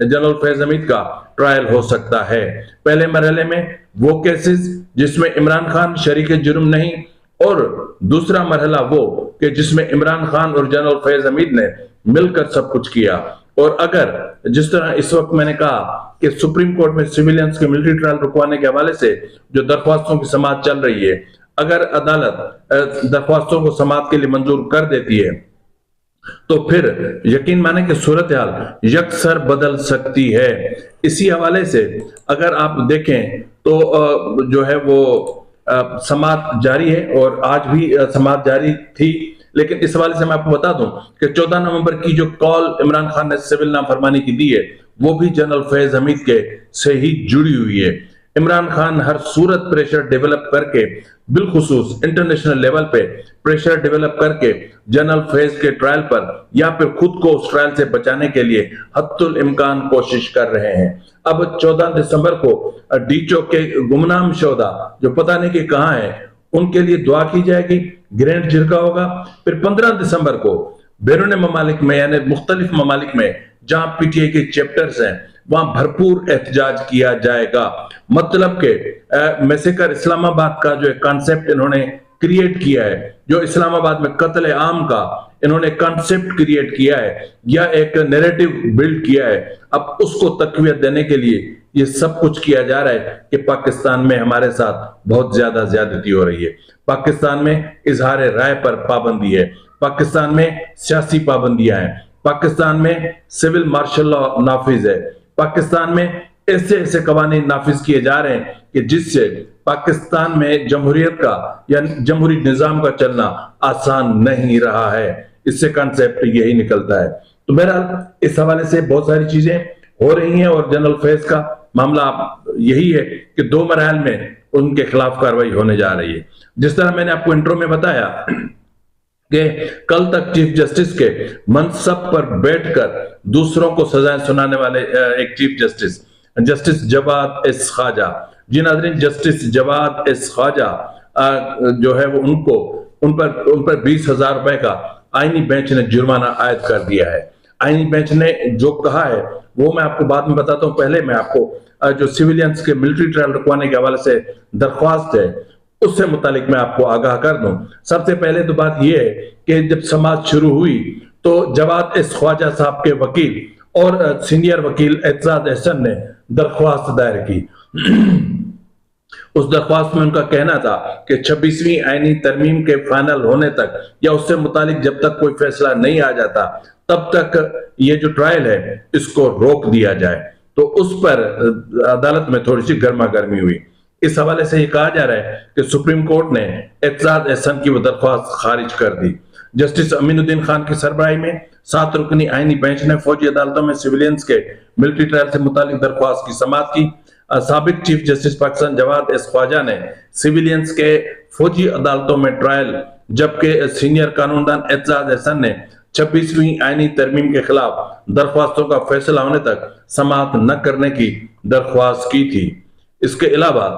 General فیض حمید کا trial ہو سکتا ہے۔ پہلے مرحلے میں وہ کیسز جس میں عمران خان شریک جرم نہیں، اور دوسرا مرحلہ وہ کہ جس میں عمران خان اور جنرل فیض حمید نے مل کر سب کچھ کیا۔ اور اگر جس طرح اس وقت میں نے کہا کہ سپریم کورٹ میں سویلینز کے ملٹری ٹرائل رکوانے کے حوالے سے جو درخواستوں کی سماعت چل رہی ہے، اگر عدالت درخواستوں کو سماعت کے لیے منظور کر دیتی ہے تو پھر یقین مانے کہ صورتحال یکسر بدل سکتی ہے۔ اسی حوالے سے اگر آپ دیکھیں تو جو ہے وہ سماعت جاری ہے، اور آج بھی سماعت جاری تھی، لیکن اس حوالے سے میں آپ کو بتا دوں کہ 14 نومبر کی جو کال عمران خان نے سول نافرمانی کی دی ہے وہ بھی جنرل فیض حمید کے سے ہی جڑی ہوئی ہے۔ عمران خان ہر صورت پریشر ڈیولپ کر کے، بالخصوص انٹرنیشنل لیول پہ پریشر ڈیولپ کر کے جنرل فیض کے ٹرائل پر یا پھر خود کو اس ٹرائل سے بچانے کے لیے حتی الامکان کوشش کر رہے ہیں۔ اب 14 دسمبر کو ڈی چوک کے گمنام شہدا جو پتہ نہیں کہ کہاں ہیں، ان کے لیے دعا کی جائے گی، گرینڈ جرگہ ہوگا۔ پھر 15 دسمبر کو بیرون ممالک میں یعنی مختلف ممالک میں جہاں پی ٹی آئی کے چیپٹرز ہیں وہاں بھرپور احتجاج کیا جائے گا۔ مطلب کہ میسیکر اسلام آباد کا جو ایک کانسیپٹ انہوں نے کریٹ کیا ہے، جو اسلام آباد میں قتل عام کا انہوں نے کانسیپٹ کریٹ کیا ہے یا ایک نیریٹو بلڈ کیا ہے، اب اس کو تقویت دینے کے لیے یہ سب کچھ کیا جا رہا ہے کہ پاکستان میں ہمارے ساتھ بہت زیادہ زیادتی ہو رہی ہے، پاکستان میں اظہار رائے پر پابندی ہے، پاکستان میں سیاسی پابندیاں ہیں، پاکستان میں سول مارشل لا نافذ ہے، پاکستان میں ایسے قوانین نافذ کیے جا رہے ہیں کہ جس سے پاکستان میں جمہوریت کا یا جمہوری نظام کا چلنا آسان نہیں رہا ہے۔ اس سے کانسیپٹ یہی نکلتا ہے۔ تو بہرحال اس حوالے سے بہت ساری چیزیں ہو رہی ہیں، اور جنرل فیض کا معاملہ یہی ہے کہ 2 مراحل میں ان کے خلاف کارروائی ہونے جا رہی ہے۔ جس طرح میں نے آپ کو انٹرو میں بتایا کہ کل تک چیف جسٹس کے منصب پر بیٹھ کر دوسروں کو سزائیں سنانے والے ایک چیف جسٹس جواد ایس خواجہ، جی ناظرین، جسٹس جواد ایس خواجہ جو ہے وہ ان پر 20,000 روپے کا آئینی بینچ نے جرمانہ عائد کر دیا ہے۔ آئینی بینچ نے جو کہا ہے وہ میں آپ کو بعد میں بتاتا ہوں، پہلے میں آپ کو جو سویلینز کے ملٹری ٹرائل رکوانے کے حوالے سے درخواست ہے اس سے متعلق میں آپ کو آگاہ کر دوں۔ سب سے پہلے تو بات یہ ہے کہ جب سماعت شروع ہوئی تو جواد ایس خواجہ صاحب کے وکیل اور سینئر وکیل اعتزاز احسن نے درخواست دائر کی۔ اس درخواست میں ان کا کہنا تھا کہ 26ویں آئینی ترمیم کے فائنل ہونے تک یا اس سے متعلق جب تک کوئی فیصلہ نہیں آ جاتا تب تک یہ جو ٹرائل ہے اس کو روک دیا جائے۔ تو اس پر عدالت میں تھوڑی سی گرما گرمی ہوئی۔ اس حوالے سے یہ کہا جا رہا ہے کہ سپریم کورٹ نے اعتزاز احسن کی وہ درخواست خارج کر دی۔ جسٹس امین الدین خان کی سربراہی میں 7 رکنی آئینی بینچ نے فوجی عدالتوں میں سویلینز کے ملٹری ٹرائل سے متعلق درخواست کی سماعت کی۔ سابق چیف جسٹس پاکستان جواد ایس خواجہ نے سویلینز کے فوجی عدالتوں میں ٹرائل، جبکہ سینئر قانوندان اعتزاز احسن نے 26ویں آئینی ترمیم کے خلاف درخواستوں کا فیصلہ ہونے تک سماعت نہ کرنے کی درخواست کی تھی۔ اس کے علاوہ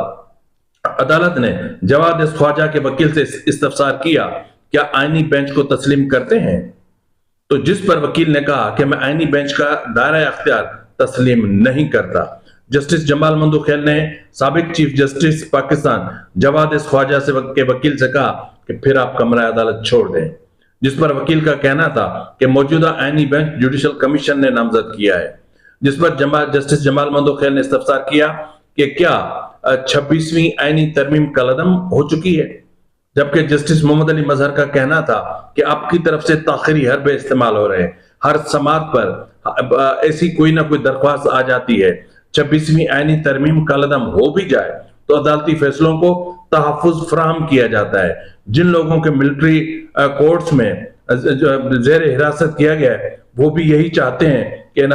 عدالت نے جواد ایس خواجہ کے وکیل سے استفسار کیا، کیا آئینی بینچ کو تسلیم کرتے ہیں؟ تو جس پر وکیل نے کہا کہ میں آئینی بینچ کا دائرہ اختیار تسلیم نہیں کرتا۔ جسٹس جمال مندوخیل نے سابق چیف جسٹس پاکستان جواد ایس خواجہ کے وکیل سے کہا کہ پھر آپ کمرہ عدالت چھوڑ دیں، جس پر وکیل کا کہنا تھا کہ موجودہ آئینی بینچ جوڈیشل کمیشن نے نامزد کیا ہے، جس پر جسٹس جمال مندوخیل نے استفسار کیا کہ کیا 26ویں آئینی ترمیم کالعدم ہو چکی ہے، جبکہ جسٹس محمد علی مظہر کا کہنا تھا کہ آپ کی طرف سے تاخیری حربے استعمال ہو رہے ہیں، ہر سماعت پر ایسی کوئی نہ کوئی درخواست آ جاتی ہے، 26ویں آئینی ترمیم کالعدم ہو بھی جائے تو عدالتی فیصلوں کو تحفظ فراہم کیا جاتا ہے۔ جن لوگوں کے ملٹری کورٹس میں زیر حراست کیا گیا ہے وہ بھی یہی چاہتے ہیں کہ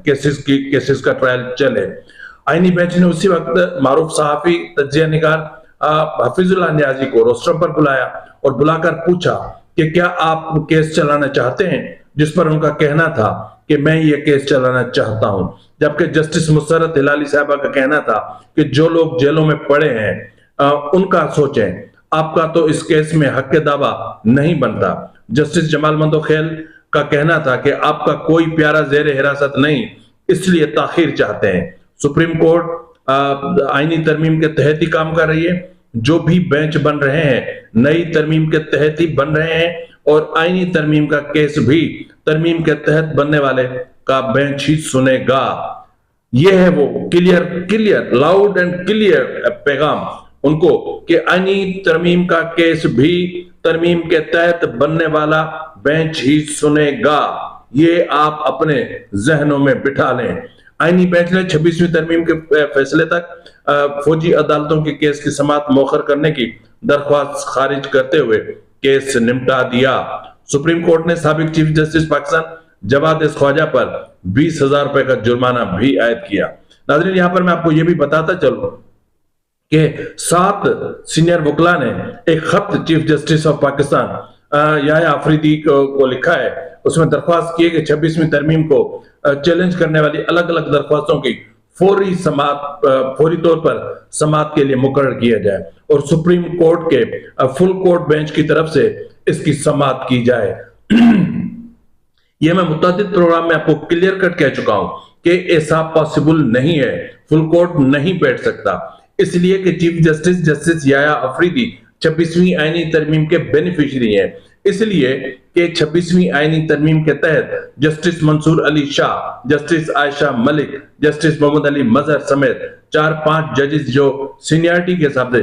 کیسز کا ٹرائل چلے۔ آئینی بینچ نے اسی وقت معروف صحافی تجزیہ نگار حفیظ اللہ نیازی کو روسٹرم پر بلایا اور بلا کر پوچھا کہ کیا آپ کیس چلانا چاہتے ہیں، جس پر ان کا کہنا تھا کہ میں یہ کیس چلانا چاہتا ہوں، جبکہ جسٹس مسرت ہلالی صاحبہ کا کہنا تھا کہ جو لوگ جیلوں میں پڑے ہیں ان کا سوچیں، آپ کا تو اس کیس میں حق دعویٰ نہیں بنتا۔ جسٹس جمال مندوخیل کا کہنا تھا کہ آپ کا کوئی پیارا زیر حراست نہیں، اس لیے تاخیر چاہتے ہیں۔ سپریم کورٹ آئینی ترمیم کے تحت ہی کام کر رہی ہے، جو بھی بینچ بن رہے ہیں نئی ترمیم کے تحت ہی بن رہے ہیں، اور آئینی ترمیم کا کیس بھی ترمیم کے تحت بننے والے کا بینچ ہی سنے گا۔ یہ ہے وہ کلیئر لاؤڈ اینڈ کلیئر پیغام ان کو کہ آئینی ترمیم کا کیس بھی ترمیم کے تحت بننے والا بینچ ہی سنے گا۔ یہ آپ اپنے ذہنوں میں بٹھا لیں۔ آئینی بینچ نے 26ویں ترمیم کے فیصلے تک فوجی عدالتوں کے کیس کی سماعت مؤخر کرنے کی درخواست خارج کرتے ہوئے کیس نمٹا دیا۔ سپریم کورٹ نے سابق چیف جسٹس پاکستان جواد خواجہ پر 20,000 روپے کا جرمانہ بھی عائد کیا۔ ناظرین، یہاں پر میں آپ کو یہ بھی بتاتا چلوں کہ 7 سینئر وکلاء نے ایک خط چیف جسٹس آف پاکستان یحییٰ آفریدی کو لکھا ہے۔ اس میں درخواست کی ہے کہ 26ویں ترمیم کو چیلنج کرنے والی الگ الگ درخواستوں کی فوری طور پر سماعت کے لیے مقرر کیا جائے اور سپریم کورٹ کے فل کورٹ بینچ کی طرف سے اس کی سماعت کی جائے۔ یہ میں متعدد پروگرام میں آپ کو کلیئر کٹ کہہ چکا ہوں کہ ایسا پاسبل نہیں ہے، فل کورٹ نہیں بیٹھ سکتا، اس لیے کہ چیف جسٹس جسٹس یحییٰ آفریدی 26ویں آئینی ترمیم کے بینیفیشری ہیں، اس لیے کہ 26ویں آئینی ترمیم کے تحت جسٹس منصور علی شاہ، جسٹس عائشہ ملک، جسٹس محمد علی مظہر سمیت 4-5 ججز جو سینیارٹی کے حساب سے،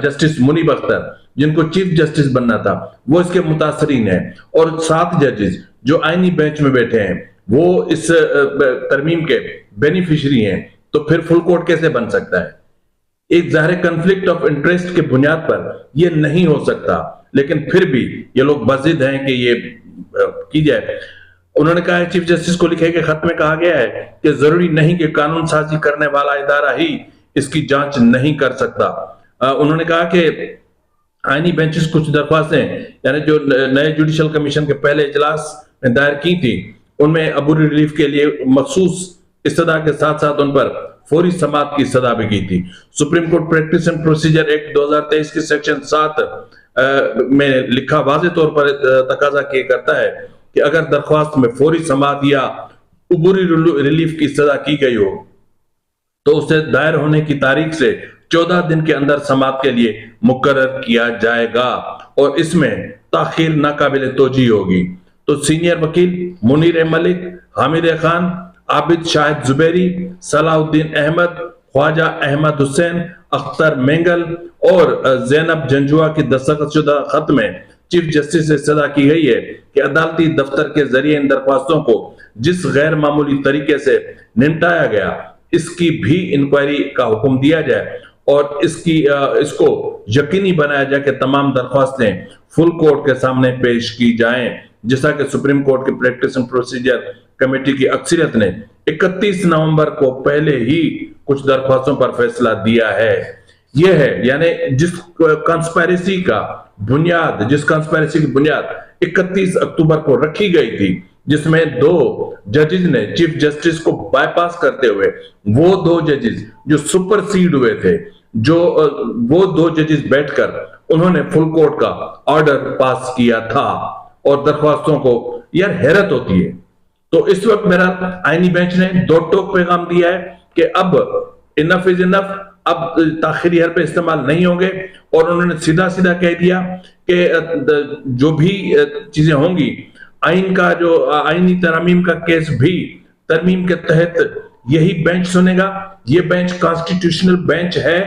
جسٹس منیب اختر جن کو چیف جسٹس بننا تھا وہ اس کے متاثرین ہیں، اور 7 ججز جو آئینی بینچ میں بیٹھے ہیں وہ اس ترمیم کے بینیفیشری ہیں، تو پھر فل کورٹ کیسے بن سکتا ہے؟ ایک ظاہر کنفلکٹ آف انٹرسٹ کے بنیاد پر یہ نہیں ہو سکتا، لیکن پھر بھی یہ لوگ بضد ہیں کہ یہ کی جائے۔ انہوں نے کہا ہے، چیف جسٹس کو لکھے کہ خط میں کہا گیا ہے کہ ضروری نہیں کہ قانون سازی کرنے والا ادارہ ہی اس کی جانچ نہیں کر سکتا۔ انہوں نے کہا کہ آئینی بینچز کچھ درخواستیں یعنی جو نئے جوڈیشل کمیشن کے پہلے اجلاس میں دائر کی تھی، ان میں عبوری ریلیف کے لیے مخصوص استدعا کے ساتھ ساتھ ان پر فوری سماعت کی استدعا بھی کی تھی۔ Supreme court practice and procedure act 2023 کی سیکشن 7 میں لکھا واضح طور پر تقاضا کیا کرتا ہے کہ اگر درخواست میں فوری سماعت یا عبوری ریلیف کی استدعا کی گئی ہو تو اسے دائر ہونے کی تاریخ سے 14 دن کے اندر سماعت کے لیے مقرر کیا جائے گا، اور اس میں تاخیر ناقابل توجیہ ہوگی۔ تو سینئر وکیل منیر ملک، حامد خان، عابد شاہد زبیری، صلاح الدین احمد، خواجہ احمد حسین، اختر مینگل اور زینب جنجوا کی دستخط شدہ خط میں چیف جسٹس سے استدعا کی گئی ہے کہ عدالتی دفتر کے ذریعے ان درخواستوں کو جس غیر معمولی طریقے سے نمٹایا گیا اس کی بھی انکوائری کا حکم دیا جائے، اور اس کو یقینی بنایا جائے کہ تمام درخواستیں فل کورٹ کے سامنے پیش کی جائیں، جیسا کہ سپریم کورٹ کی پریکٹس اینڈ پروسیجر کمیٹی کی اکثریت نے 31 نومبر کو پہلے ہی کچھ درخواستوں پر فیصلہ دیا ہے۔ یہ ہے یعنی جس کانسپیریسی کی بنیاد 31 اکتوبر کو رکھی گئی تھی، جس میں 2 ججز نے چیف جسٹس کو بائی پاس کرتے ہوئے، وہ 2 ججز جو سپر سیڈ ہوئے تھے، وہ 2 ججز بیٹھ کر انہوں نے فل کورٹ کا آرڈر پاس کیا تھا، اور درخواستوں کو یار حیرت ہوتی ہے۔ تو اس وقت میرا آئینی بینچ نے 2 ٹوک پیغام دیا ہے کہ اب انف از انف، اب تاخیری حربے استعمال نہیں ہوں گے، اور انہوں نے سیدھا کہہ دیا کہ جو بھی چیزیں ہوں گی، آئینی ترامیم کا کیس بھی ترمیم کے تحت یہی بینچ سنے گا۔ یہ بینچ کانسٹیٹیوشنل بینچ ہے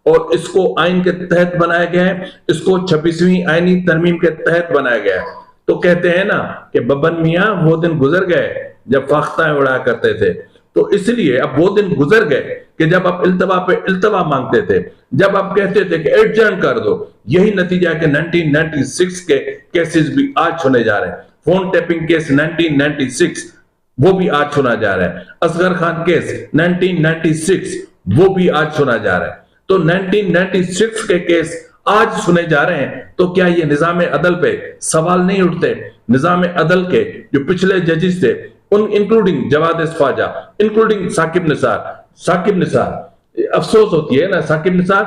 اور اس کو آئین کے تحت بنایا گیا ہے، اس کو 26ویں آئینی ترمیم کے تحت بنایا گیا ہے۔ تو کہتے ہیں نا کہ ببن میاں وہ دن گزر گئے جب فاختہ اڑایا کرتے تھے، تو اس لیے اب وہ دن گزر گئے کہ جب آپ التوا پہ التوا مانگتے تھے، جب آپ کہتے تھے کہ ایڈجرن کر دو۔ یہی نتیجہ ہے کہ 1996 کے کیسز بھی آج سنے جا رہے ہیں۔ فون ٹیپنگ کیس 1996 وہ بھی آج سنا جا رہا ہے۔ اصغر خان کیس 1996 وہ بھی آج سنا جا رہا ہے۔ تو 1996 کے کیس آج سنے جا رہے ہیں، تو کیا یہ نظام عدل پہ سوال نہیں اٹھتے؟ نظام عدل کے جو پچھلے ججز تھے، انکلوڈنگ جواد خواجہ، انکلوڈنگ ثاقب نثار، افسوس ہوتی ہے نا ثاقب نثار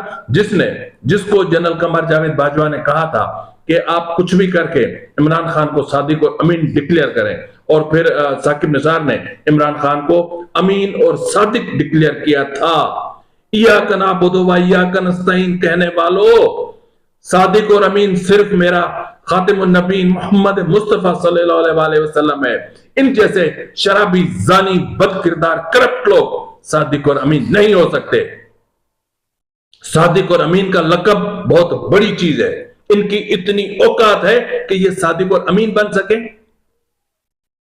جس کو جنرل قمر جاوید باجوہ نے کہا تھا کہ آپ کچھ بھی کر کے عمران خان کو صادق اور امین ڈکلیئر کریں، اور پھر ثاقب نثار نے عمران خان کو امین اور صادق ڈکلیئر کیا تھا۔ ایاک نعبد و ایاک نستعین کہنے والوں، صادق اور امین صرف میرا خاتم النبیین محمد مصطفیٰ صلی اللہ علیہ وسلم ہے۔ ان جیسے شرابی، زانی، بد کردار، کرپٹ لوگ صادق اور امین نہیں ہو سکتے۔ صادق اور امین کا لقب بہت بڑی چیز ہے، ان کی اتنی اوقات ہے کہ یہ صادق اور امین بن سکے۔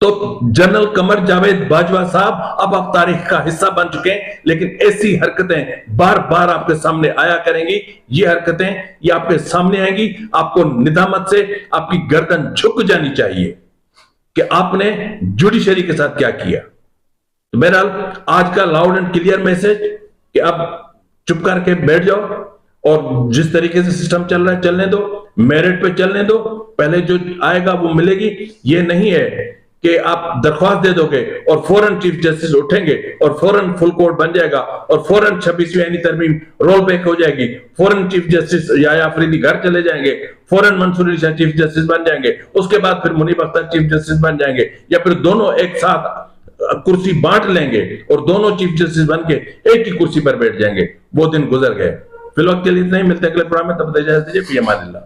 تو جنرل قمر جاوید باجوہ صاحب اب آپ تاریخ کا حصہ بن چکے ہیں، لیکن ایسی حرکتیں بار بار آپ کے سامنے آیا کریں گی۔ یہ حرکتیں یہ آپ کے سامنے آئیں گی، آپ کو ندامت سے آپ کی گردن جھک جانی چاہیے کہ آپ نے جوڈیشری کے ساتھ کیا کیا۔ تو بہرحال آج کا لاؤڈ اینڈ کلیئر میسج کہ اب چپ کر کے بیٹھ جاؤ، اور جس طریقے سے سسٹم چل رہا ہے چلنے دو، میرٹ پہ چلنے دو، پہلے جو آئے گا وہ ملے گی۔ یہ نہیں ہے کہ آپ درخواست دے دو گے اور فوراً چیف جسٹس اٹھیں گے اور فوراً فل کورٹ بن جائے گا اور فوراً 26ویں آئینی ترمیم رول بیک ہو جائے گی، فوراً چیف جسٹس یحییٰ آفریدی گھر چلے جائیں گے، فوراً منصور علی شاہ چیف جسٹس بن جائیں گے، اس کے بعد پھر منیب اختر چیف جسٹس بن جائیں گے، یا پھر دونوں ایک ساتھ کرسی بانٹ لیں گے اور دونوں چیف جسٹس بن کے ایک ہی کرسی پر بیٹھ جائیں گے۔ وہ دن گزر گئے۔ فی الوقت کے لیے اتنا ہی، ملتے ہیں اگلے پروگرام میں، تب تک اجازت دیجیے، فی امان اللہ۔